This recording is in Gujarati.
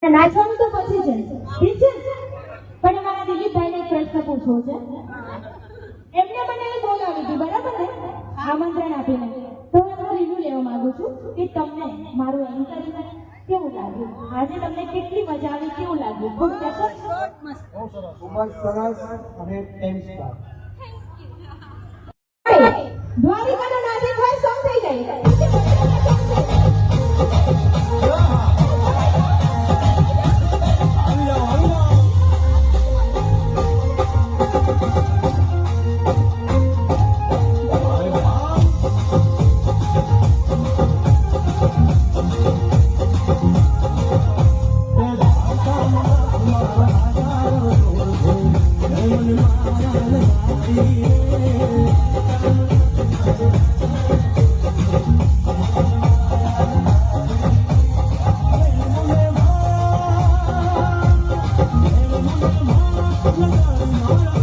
નાચવાનું તો પછી છે, ઠીક છે? પણ અમારા દિલીપભાઈને એક પ્રશ્ન પૂછવો છે. એમને મને એ બોલાવી હતી, બરાબર ને, આમંત્રણ આપીને. તો હું એમનો રિવ્યુ લેવા માંગુ છું કે તમને મારું એન્કરિંગ કેવું લાગ્યું, આજે તમને કેટલી મજા આવી, કેવું લાગ્યું, ખૂબ કહેશો? બહુ સરસ, ખૂબ સરસ અને 10 સ્ટાર. દ્વારિકાનો નાસિક હોય સમ થઈ જાય. Thank you.